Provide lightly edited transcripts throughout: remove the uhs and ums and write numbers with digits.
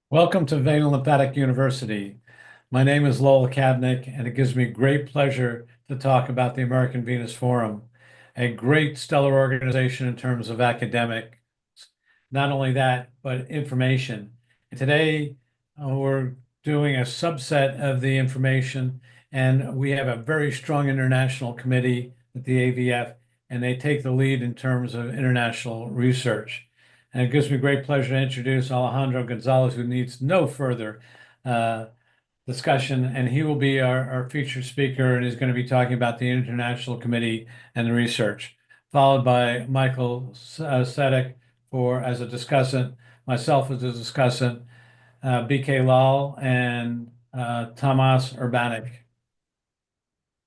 Welcome to Vein and Lymphatic University. My name is Lowell Kabnick, and it gives me great pleasure to talk about the American Venous Forum, a great stellar organization in terms of academics. Not only that, but information. And today, we're doing a subset of the information, and we have a very strong international committee at the AVF, and they take the lead in terms of international research. And it gives me great pleasure to introduce Alejandro Gonzalez, who needs no further discussion, and he will be our featured speaker, and he's going to be talking about the International Committee and the research, followed by Mikel Sadek as a discussant, myself as a discussant, BK Lal, and Tomas Urbanik.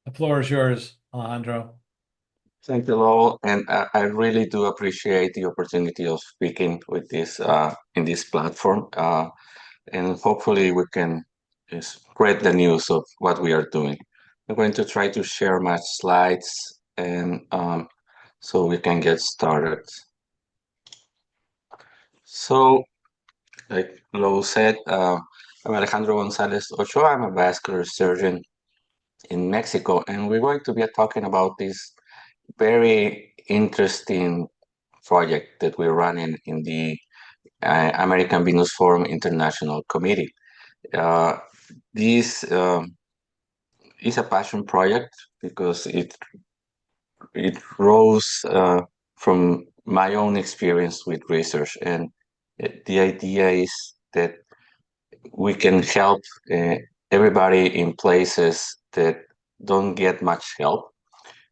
The floor is yours, Alejandro. Thank you, Lowell, and I really do appreciate the opportunity of speaking with this in this platform, and hopefully we can spread the news of what we are doing. I'm going to try to share my slides, and so we can get started. So, like Lowell said, I'm Alejandro Gonzalez Ochoa. I'm a vascular surgeon in Mexico, and we're going to be talking about this very interesting project that we're running in the American Venous Forum International Committee. This is a passion project because it rose from my own experience with research, and the idea is that we can help everybody in places that don't get much help.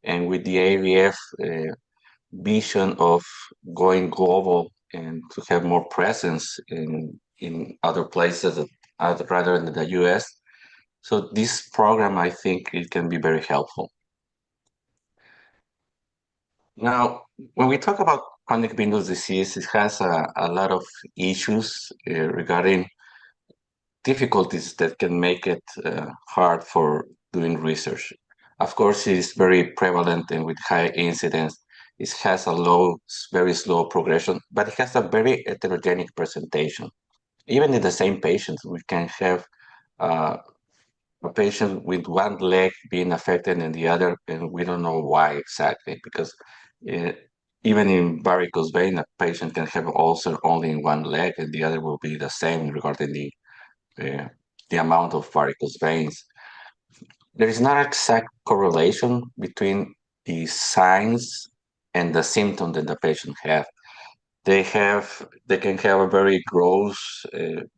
And with the AVF vision of going global and to have more presence in other places rather than the US. So this program, I think it can be very helpful. Now, when we talk about chronic venous disease, it has a lot of issues regarding difficulties that can make it hard for doing research. Of course, it is very prevalent and with high incidence. It has a very slow progression, but it has a very heterogeneous presentation. Even in the same patients, we can have uh, a patient with one leg being affected and the other, and we don't know why exactly, because uh, even in varicose vein, a patient can have ulcer only in one leg, and the other will be the same regarding uh, the amount of varicose veins. There is not exact correlation between the signs and the symptom that the patient have. They can have a very gross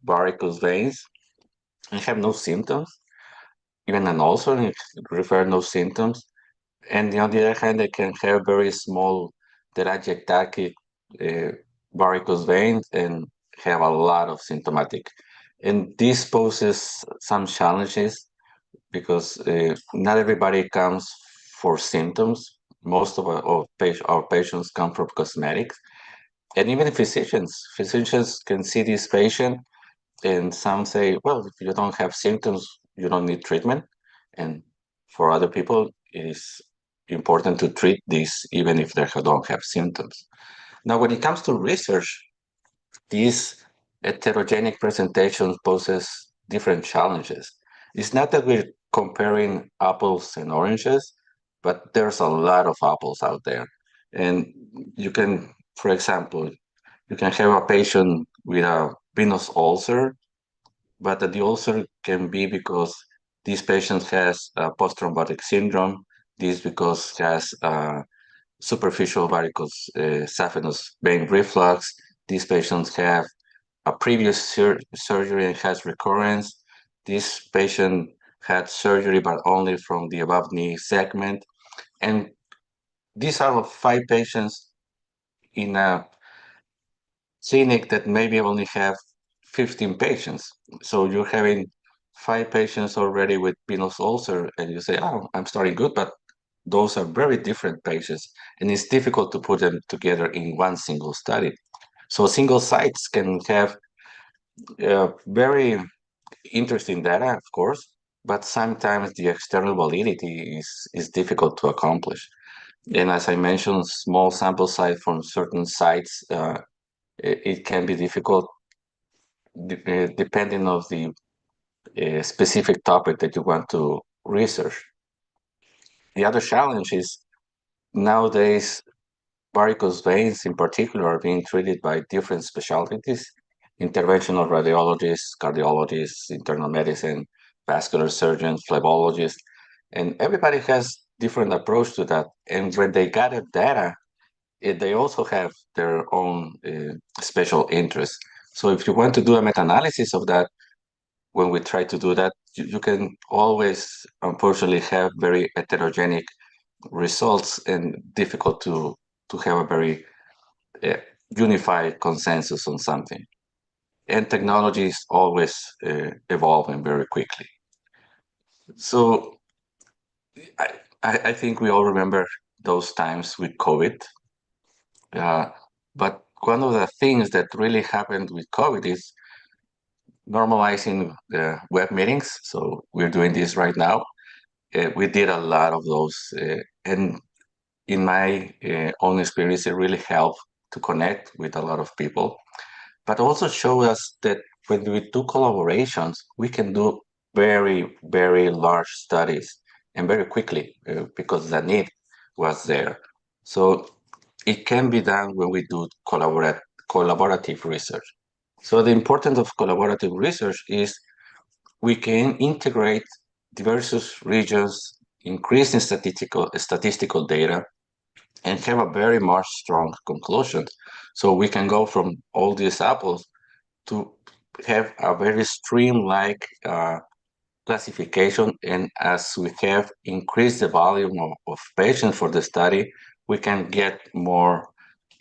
varicose veins and have no symptoms, even an ulcer and refer no symptoms. And on the other hand, they can have very small telangiectatic uh, varicose veins and have a lot of symptomatic. And this poses some challenges because not everybody comes for symptoms. Most of our patients come from cosmetics. And even physicians can see this patient and some say, well, if you don't have symptoms, you don't need treatment. And for other people, it is important to treat this even if they don't have symptoms. Now, when it comes to research, this heterogenic presentation poses different challenges. It's not that we're comparing apples and oranges, but there's a lot of apples out there. And you can, for example, you can have a patient with a venous ulcer, but the ulcer can be because this patient has post-thrombotic syndrome, this because has superficial varicose saphenous vein reflux. These patients have a previous surgery and has recurrence. This patient had surgery, but only from the above knee segment. And these are 5 patients in a clinic that maybe only have 15 patients. So you're having 5 patients already with venous ulcer, and you say, oh, I'm starting good, but those are very different patients, and it's difficult to put them together in one single study. So single sites can have very interesting data, of course, but sometimes the external validity is difficult to accomplish. And as I mentioned, small sample size from certain sites, it can be difficult. depending on the specific topic that you want to research. The other challenge is nowadays varicose veins in particular are being treated by different specialties, interventional radiologists, cardiologists, internal medicine, vascular surgeons, phlebologists, and everybody has different approach to that. And when they gather data, they also have their own special interests. So if you want to do a meta-analysis of that, when we try to do that, you can always, unfortunately, have very heterogenic results and difficult to have a very uh, unified consensus on something. And technology is always evolving very quickly. So I, I think we all remember those times with COVID. But one of the things that really happened with COVID is normalizing the web meetings. So we're doing this right now. We did a lot of those. And in my own experience, it really helped to connect with a lot of people, but also show us that when we do collaborations, we can do very, very large studies and very quickly because the need was there. So it can be done when we do collaborative research. So the importance of collaborative research is we can integrate diverse regions, increase in statistical data, and have a very much strong conclusion. So we can go from all these apples to have a very stream-like classification. And as we have increased the volume of patients for the study, we can get more,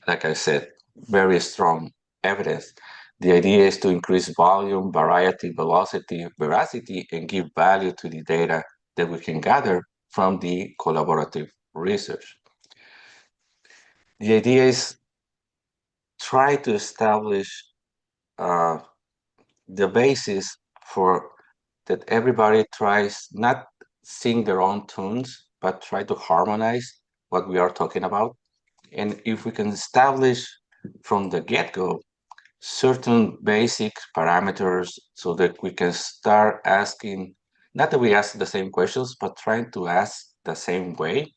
like I said, very strong evidence. The idea is to increase volume, variety, velocity, veracity, and give value to the data that we can gather from the collaborative research. The idea is try to establish uh, the basis for that everybody tries not sing their own tunes, but try to harmonize what we are talking about. And if we can establish from the get-go certain basic parameters so that we can start asking, not that we ask the same questions, but trying to ask the same way,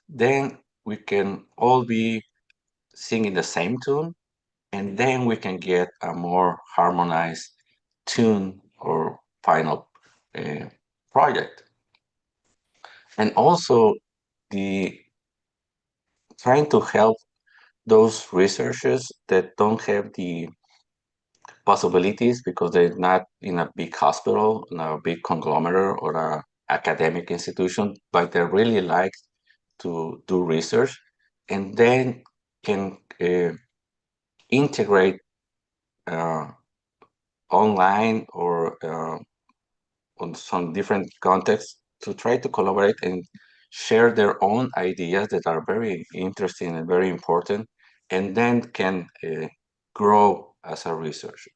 then we can all be singing the same tune, and then we can get a more harmonized tune or final uh, project. And also the trying to help those researchers that don't have the possibilities because they're not in a big hospital, in a big conglomerate or a academic institution, but they really like to do research and then can integrate uh, online or on some different contexts to try to collaborate and share their own ideas that are very interesting and very important, and then can grow as a researcher.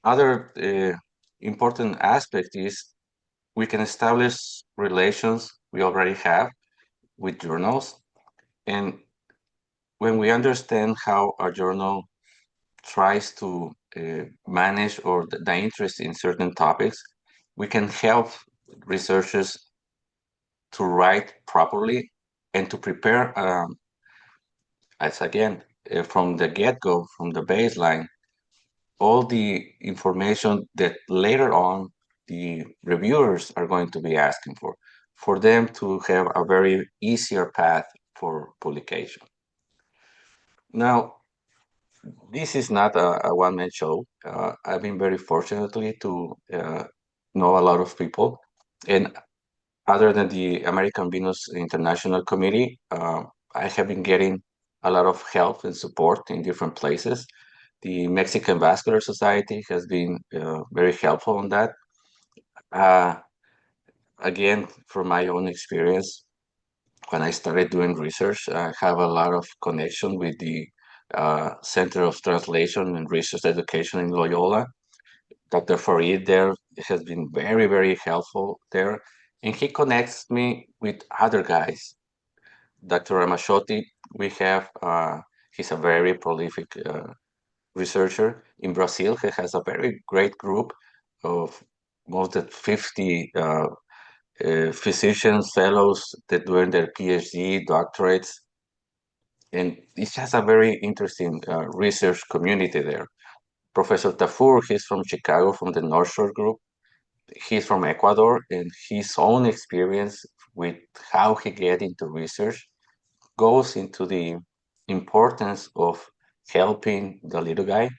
Other important aspect is we can establish relations we already have with journals, and when we understand how a journal tries to manage or the interest in certain topics, we can help researchers to write properly and to prepare, as again, from the get-go, from the baseline, all the information that later on the reviewers are going to be asking for them to have a very easier path for publication. Now, this is not a one-man show. I've been very fortunately to know a lot of people, and other than the American Venous International Committee, I have been getting a lot of help and support in different places. The Mexican Vascular Society has been very helpful on that. Uh, Again, from my own experience, when I started doing research, I have a lot of connection with the Center of Translation and Research Education in Loyola. Dr. Farid there has been very, very helpful there. And he connects me with other guys. Dr. Ramashoti, we have, he's a very prolific researcher in Brazil. He has a very great group of more than 50 physicians, fellows that doing their PhD, doctorates, and it has a very interesting research community there. Professor Tafur, he's from Chicago, from the North Shore Group. He's from Ecuador, and his own experience with how he get into research goes into the importance of helping the little guy,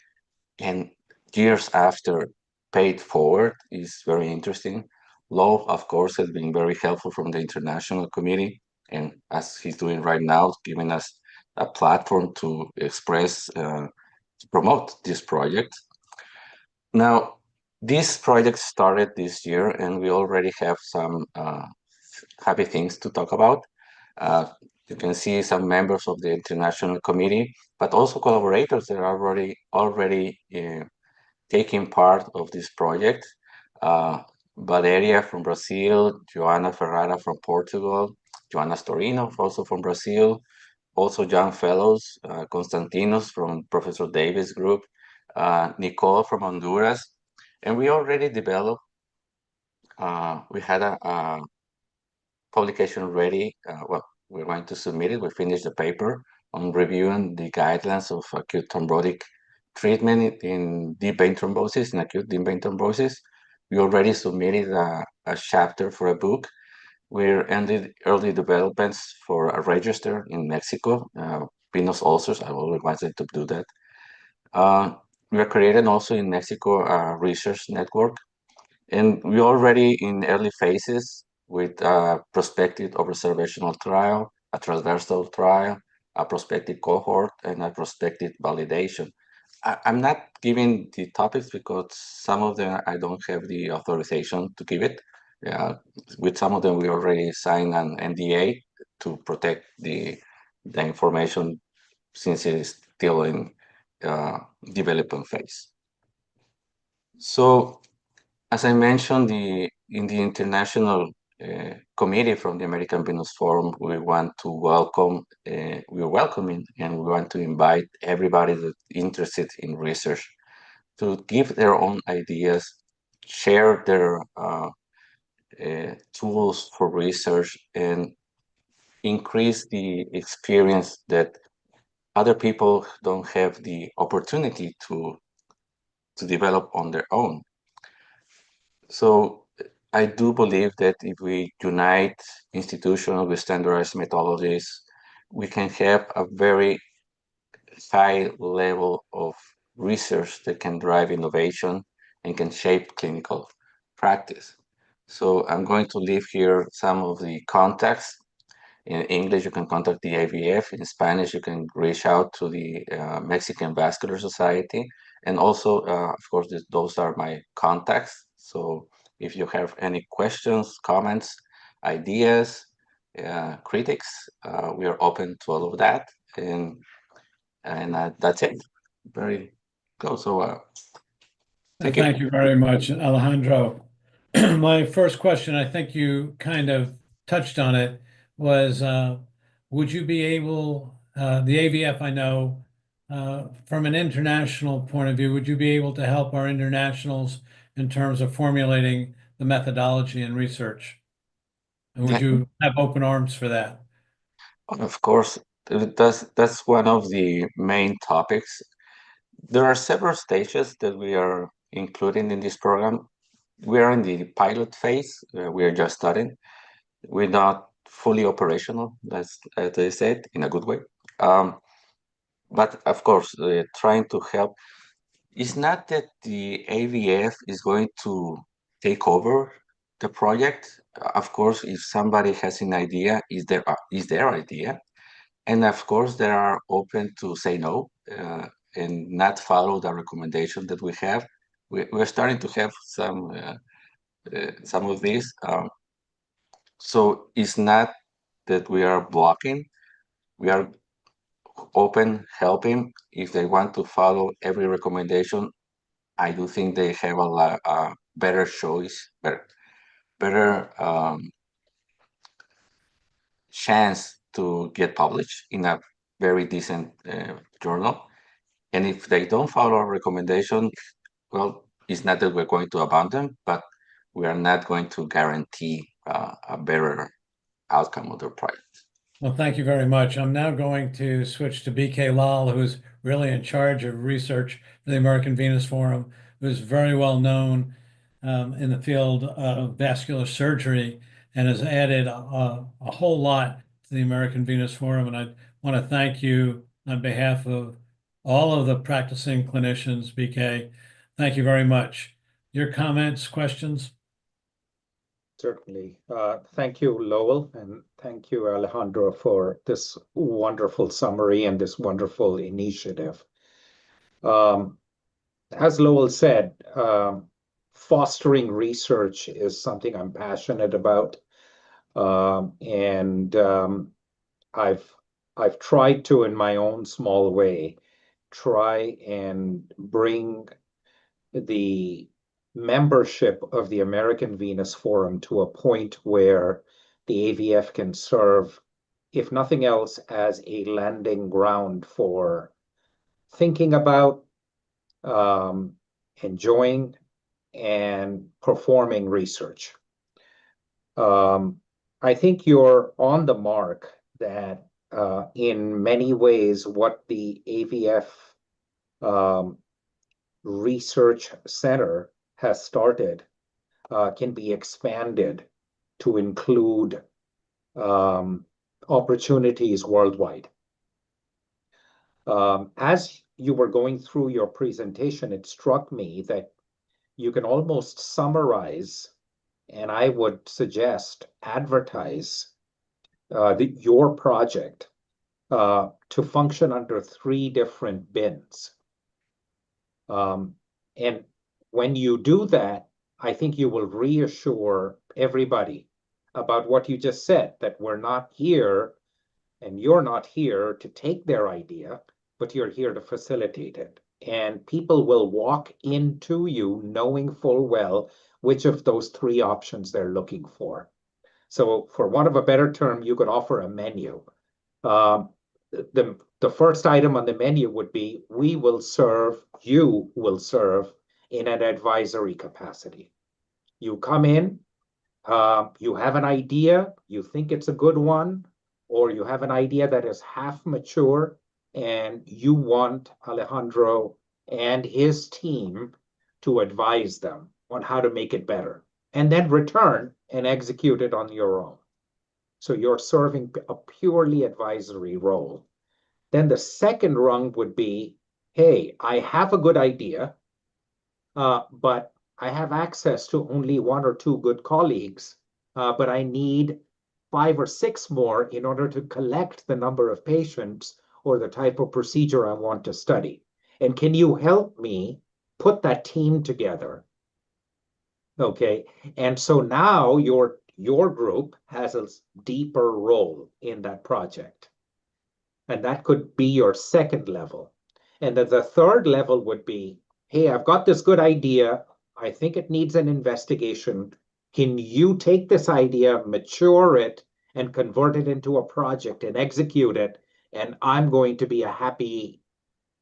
and years after paid forward is very interesting. Law, of course, has been very helpful from the international committee, and as he's doing right now, giving us a platform to express, to promote this project. Now, this project started this year, and we already have some happy things to talk about. Uh, you can see some members of the international committee, but also collaborators that are already taking part of this project. Uh, Valeria from Brazil, Joana Ferrara from Portugal, Joana Storino also from Brazil, also young fellows, Constantinos from Professor Davis Group, Nicole from Honduras, and we already developed, we had a publication ready. Well, we're going to submit it. We finished the paper on reviewing the guidelines of acute thrombotic treatment in deep vein thrombosis, in acute deep vein thrombosis. We already submitted a chapter for a book. We're in the early developments for a register in Mexico, venous ulcers. I always wanted to do that. We are creating also in Mexico a research network, and we're already in early phases with a prospective observational trial, a transversal trial, a prospective cohort, and a prospective validation. I'm not giving the topics because some of them I don't have the authorization to give it. With some of them, we already signed an NDA to protect the information since it is still in development phase. So, as I mentioned, in the international committee from the American Venous Forum, we want to welcome, we're welcoming, and we want to invite everybody that's interested in research to give their own ideas, share their tools for research, and increase the experience that other people don't have the opportunity to develop on their own. So I do believe that if we unite institutions with standardized methodologies, we can have a very high level of research that can drive innovation and can shape clinical practice. So I'm going to leave here some of the contacts. In English, you can contact the AVF. In Spanish, you can reach out to the Mexican Vascular Society. And also, of course, those are my contacts. So if you have any questions, comments, ideas, critics, we are open to all of that. And that's it. Very close. So thank you. Thank you very much, Alejandro. My first question, I think you kind of touched on it, was would you be able, the AVF, I know, from an international point of view, would you be able to help our internationals in terms of formulating the methodology and research? And would Yeah, you have open arms for that? of course, that's one of the main topics. There are several stages that we are including in this program. We are in the pilot phase. We are just starting. We're not fully operational, as I said, in a good way. But of course, trying to help. It's not that the AVF is going to take over the project. Of course, if somebody has an idea, is their idea, and of course, they are open to say no and not follow the recommendation that we have. We're starting to have some of these. So it's not that we are blocking. We are open, helping. If they want to follow every recommendation, I do think they have a better choice, better chance to get published in a very decent journal. And if they don't follow our recommendation, well, it's not that we're going to abandon them, but we are not going to guarantee a better outcome of their project. Well, thank you very much. I'm now going to switch to BK Lal, who's really in charge of research for the American Venous Forum, who's very well known in the field of vascular surgery and has added a whole lot to the American Venous Forum. And I want to thank you on behalf of all of the practicing clinicians, BK. Thank you very much. Your comments, questions? Certainly. Thank you, Lowell, and thank you, Alejandro, for this wonderful summary and this wonderful initiative. As Lowell said, fostering research is something I'm passionate about. And I've tried to, in my own small way, try and bring the membership of the American Venous Forum to a point where the AVF can serve, if nothing else, as a landing ground for thinking about, enjoying, and performing research. I think you're on the mark that in many ways what the AVF Research Center has started can be expanded to include opportunities worldwide. As you were going through your presentation, it struck me that you can almost summarize, and I would suggest advertise your project to function under 3 different bins. And when you do that, I think you will reassure everybody about what you just said, that we're not here and you're not here to take their idea, but you're here to facilitate it. And people will walk into you knowing full well which of those 3 options they're looking for. So for want of a better term, you could offer a menu. The first item on the menu would be, you will serve in an advisory capacity. You come in, you have an idea, you think it's a good one, or you have an idea that is half mature, and you want Alejandro and his team to advise them on how to make it better, and then return and execute it on your own. So you're serving a purely advisory role. Then the second rung would be, hey, I have a good idea, but I have access to only 1 or 2 good colleagues, but I need 5 or 6 more in order to collect the number of patients or the type of procedure I want to study. And can you help me put that team together? Okay, and so now your group has a deeper role in that project. And that could be your second level. And then the third level would be, hey, I've got this good idea. I think it needs an investigation. Can you take this idea, mature it, and convert it into a project and execute it? And I'm going to be a happy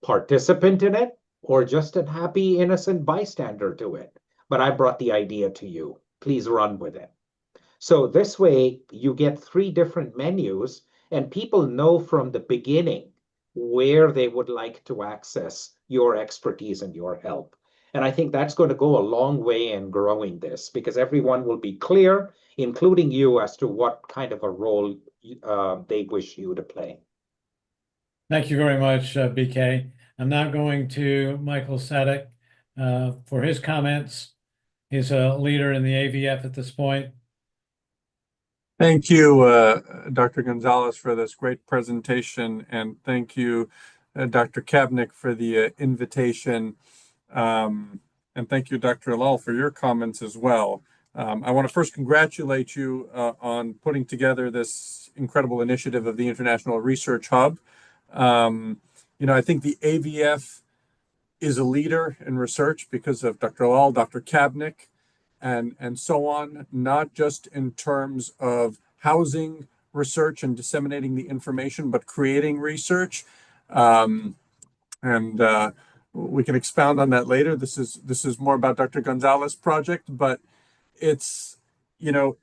participant in it, or just a happy, innocent bystander to it. But I brought the idea to you. Please run with it. So this way, you get 3 different menus, and people know from the beginning where they would like to access your expertise and your help. And I think that's going to go a long way in growing this, because everyone will be clear, including you, as to what kind of a role they wish you to play. Thank you very much, BK. I'm now going to Mikel Sadek for his comments. He's a leader in the AVF at this point. Thank you, Dr. Gonzalez, for this great presentation, and thank you, Dr. Kabnick, for the invitation, and thank you, Dr. Lowell, for your comments as well. I want to first congratulate you on putting together this incredible initiative of the International Research Hub. I think the AVF is a leader in research because of Dr. Lowell, Dr. Kabnick, and so on, not just in terms of housing research and disseminating the information, but creating research. And we can expound on that later. This is more about Dr. Gonzalez's project, but it's, you know,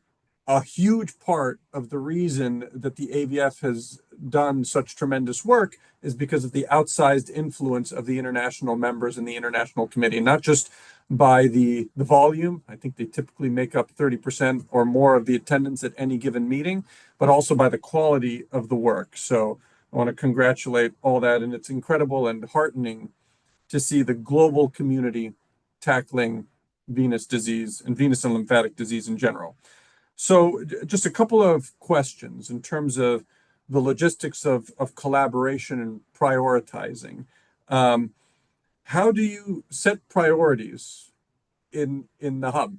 a huge part of the reason that the AVF has done such tremendous work is because of the outsized influence of the international members in the international committee, not just by the volume. I think they typically make up 30% or more of the attendance at any given meeting, but also by the quality of the work. So I want to congratulate all that, and it's incredible and heartening to see the global community tackling venous disease and venous and lymphatic disease in general. So just a couple of questions in terms of the logistics of collaboration and prioritizing. How do you set priorities in the hub?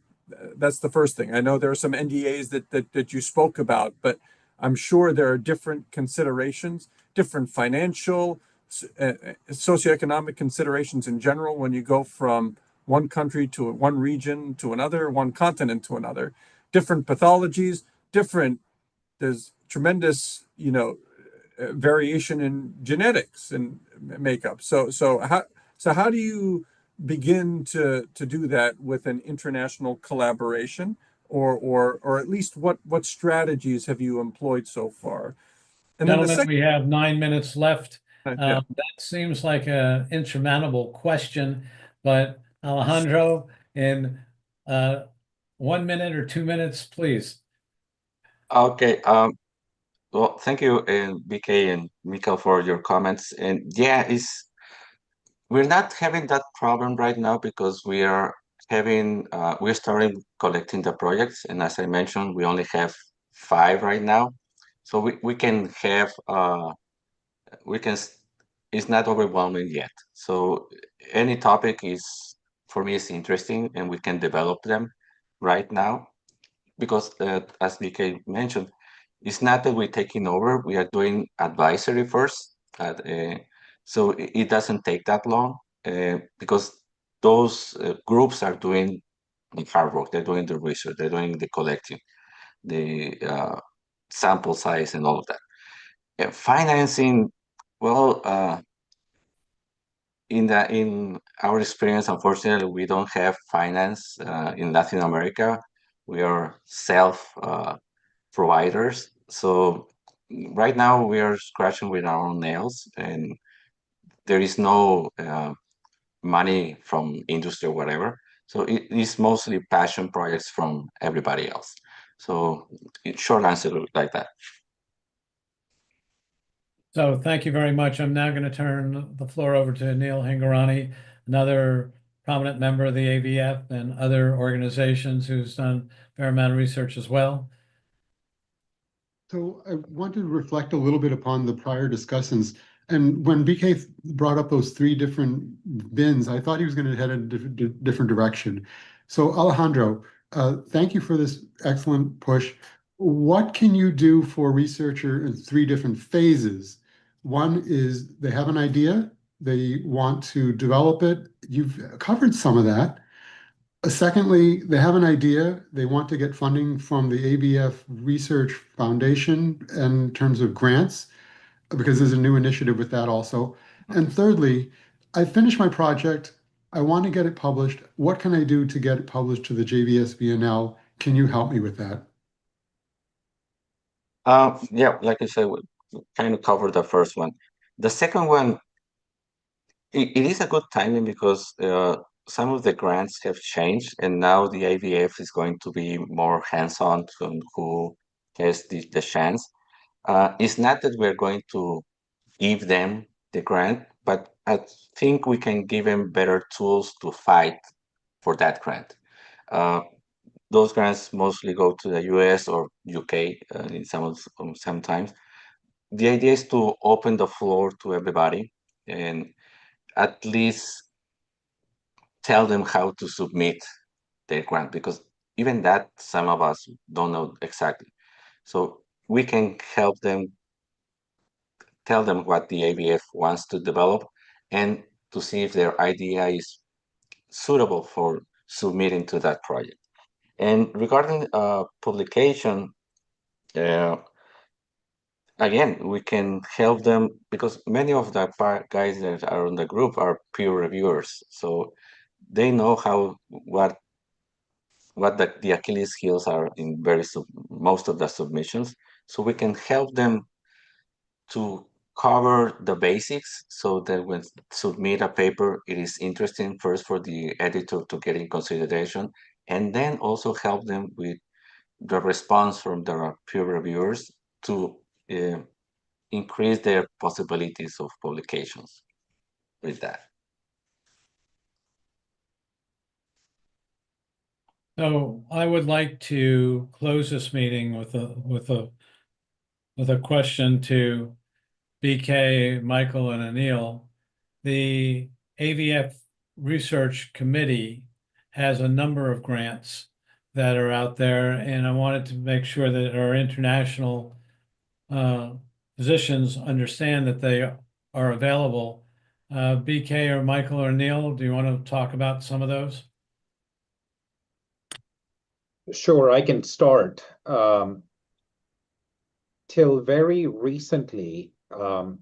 That's the first thing. I know there are some NDAs that you spoke about, but I'm sure there are different considerations, different financial, socioeconomic considerations in general when you go from one country to one region to another, one continent to another, different pathologies, there's tremendous, variation in genetics and makeup. So how do you begin to do that with an international collaboration, or at least what strategies have you employed so far? And then the Gentlemen, second, we have 9 minutes left. yeah. That seems like an insurmountable question, but Alejandro, in 1 minute or 2 minutes, please. Okay. Well, thank you, BK and Mikel, for your comments. And yeah, we're not having that problem right now because we're starting collecting the projects, and as I mentioned, we only have 5 right now, so we can have we can s- it's not overwhelming yet. So any topic is for me is interesting, and we can develop them right now because as BK mentioned, it's not that we're taking over. We are doing advisory first, so it doesn't take that long because those groups are doing the hard work. They're doing the research. They're doing the collecting, the sample size, and all of that. Financing, well, in our experience, unfortunately, we don't have finance in Latin America. We are self providers. So right now we are scratching with our own nails, and there is no money from industry or whatever. So it is mostly passion projects from everybody else. So short answer like that. So thank you very much. I'm now going to turn the floor over to Anil Hingorani, another prominent member of the AVF and other organizations who's done a fair amount of research as well. So I want to reflect a little bit upon the prior discussions. And when BK brought up those 3 different bins, I thought he was going to head in a different direction. So Alejandro, thank you for this excellent push. What can you do for a researcher in 3 different phases? One is they have an idea, they want to develop it. You've covered some of that. Secondly, they have an idea. They want to get funding from the AVF Research Foundation in terms of grants, because there's a new initiative with that also. And thirdly, I finished my project. I want to get it published. What can I do to get it published to the JVS VNL? Can you help me with that? Yeah, like I said, we kind of covered the first one. The second one, it is a good timing because some of the grants have changed, and now the AVF is going to be more hands-on on who has the chance. It's not that we're going to give them the grant, but I think we can give them better tools to fight for that grant. Uh, those grants mostly go to the US or UK in sometimes. The idea is to open the floor to everybody and at least tell them how to submit their grant, because even that some of us don't know exactly. So we can help them, tell them what the AVF wants to develop, and to see if their idea is suitable for submitting to that project. And regarding publication, again, we can help them because many of the guys that are in the group are peer reviewers, so they know what the Achilles heels are in most of the submissions. So we can help them to cover the basics so that when submit a paper, it is interesting first for the editor to get in consideration, and then also help them with the response from the peer reviewers to uh, increase their possibilities of publications with that. So I would like to close this meeting with a question to BK, Michael, and Anil. The AVF Research Committee has a number of grants that are out there, and I wanted to make sure that our international physicians understand that they are available. BK or Michael or Anil, do you want to talk about some of those? Sure, I can start. Till very recently,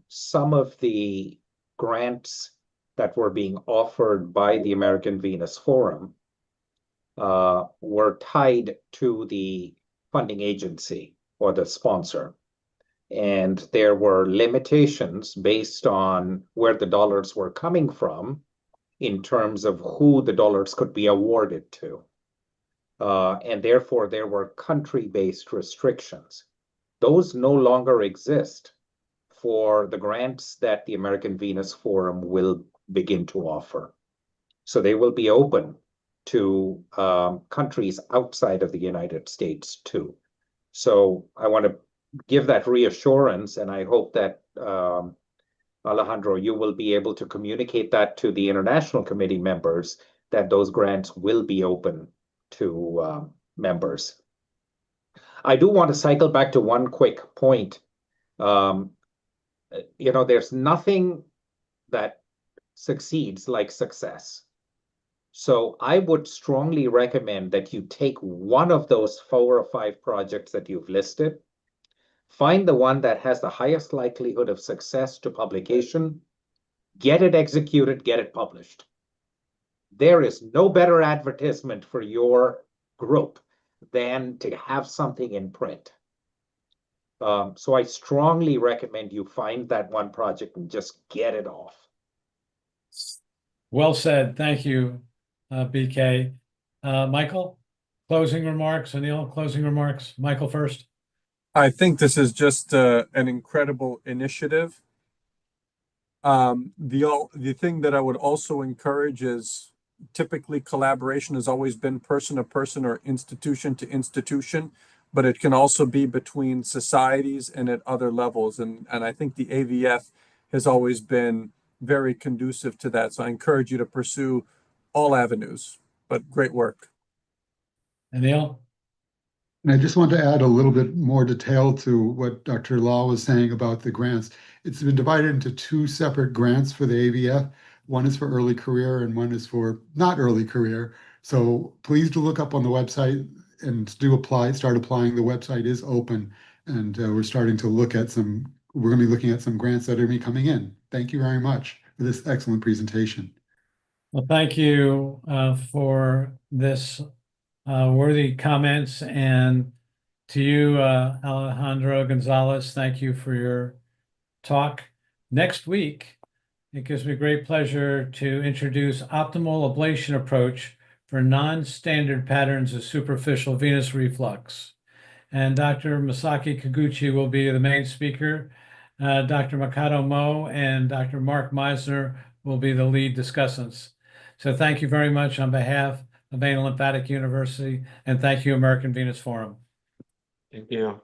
some of the grants that were being offered by the American Venous Forum were tied to the funding agency or the sponsor. And there were limitations based on where the dollars were coming from in terms of who the dollars could be awarded to. And therefore, there were country-based restrictions. Those no longer exist for the grants that the American Venous Forum will begin to offer. So they will be open to countries outside of the United States too. So I want to give that reassurance, and I hope that Alejandro, you will be able to communicate that to the international committee members that those grants will be open to members. I do want to cycle back to one quick point. There's nothing that succeeds like success. So I would strongly recommend that you take one of those 4 or 5 projects that you've listed, find the one that has the highest likelihood of success to publication, get it executed, get it published. There is no better advertisement for your group than to have something in print. So I strongly recommend you find that one project and just get it off. Well said. Thank you, BK. Michael, closing remarks. Anil, closing remarks. Michael first. I think this is just an incredible initiative. The thing that I would also encourage is typically collaboration has always been person to person or institution to institution, but it can also be between societies and at other levels. And I think the AVF has always been very conducive to that. So I encourage you to pursue all avenues, but great work. Anil? And I just want to add a little bit more detail to what Dr. Law was saying about the grants. It's been divided into 2 separate grants for the AVF. One is for early career and one is for not early career. So please do look up on the website and do apply, start applying. The website is open, and we're starting to look at we're going to be looking at some grants that are going to be coming in. Thank you very much for this excellent presentation. Well, thank you for this worthy comments, and to you, Alejandro Gonzalez, thank you for your talk. Next week, it gives me great pleasure to introduce optimal ablation approach for non-standard patterns of superficial venous reflux. And Dr. Masaki Kaguchi will be the main speaker. Dr. Makoto Mo and Dr. Mark Meisner will be the lead discussants. So thank you very much on behalf of Vein and Lymphatic University, and thank you, American Venous Forum. Thank you.